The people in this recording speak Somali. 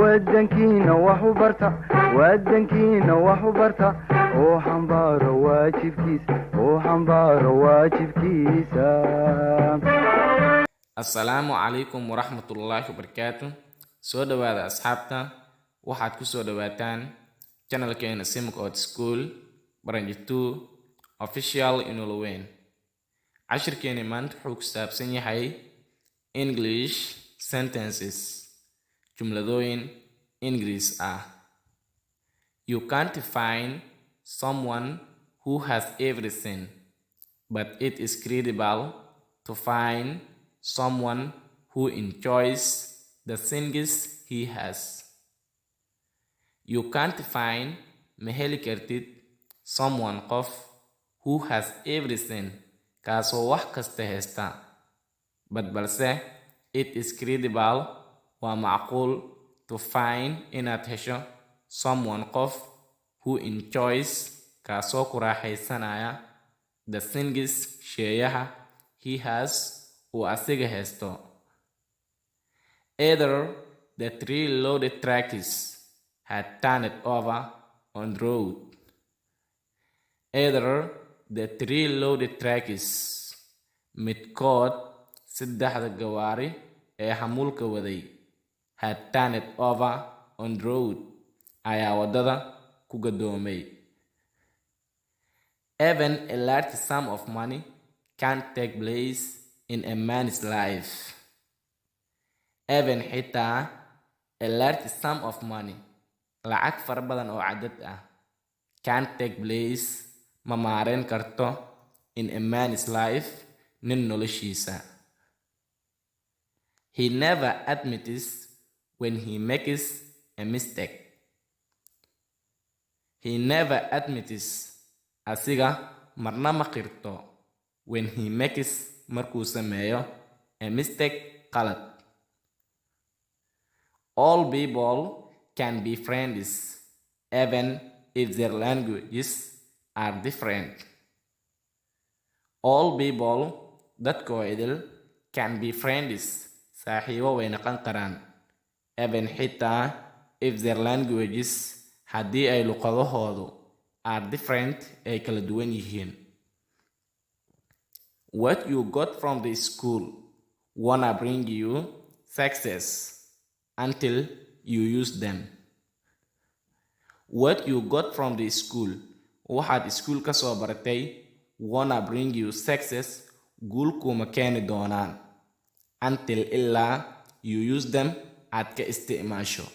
wadankiina wax u barta wadankiina wax u barta oo xambaaro waajibkiisa Assalaamu calaykum waraxmatullaahi wabarakaatuh. Soo dhawaada asxaabta, waxaad ku soo dhawaataan channelkeena Simk Out School Branch 2 Official Inulweyn. Cashirkeena maanta wuxuu ku saabsan yahay English sentences, jumladooyin Ingiriis ah. You can't find someone who has everything, but it is credible to find someone who enjoys the things he has. You can't find ma heli kartid someone qof who has everything kaasoo wax kasta haysta, balse it is credible waa macquul to find inaad hesho someone qof who enjoys kaasoo ku raaxaysanaya the things sheeyaha he has uu asiga haysto. Either the three loaded tracks had turned over on the road. Either the three loaded tracks midkood saddexda gawaari ee xamuulka waday had turned over on the road ayaa wadada ku gadoomay. Even a large sum of money can't take place in a man's life. Even xitaa a large sum of money, lacag fara badan oo cadad ah, can't take place ma maareen karto in a man's life nin noloshiisa. He never admits when he makes a mistake. He never admits asiga marna ma qirto when he makes markuu sameeyo a mistake qalad. All people can be friends even if their languages are different. All people dadkoo idil can be friends saaxiibo way noqon karaan even xitaa if their languages haddii ay luqadahoodu are different ay kala duwan yihiin. What you got from the school wanna bring you success until you use them. What you got from the school waxaad iskuul ka soo baratay wanna bring you success guul kuma keeni doonaan until ilaa you use them aad ka isticmaasho.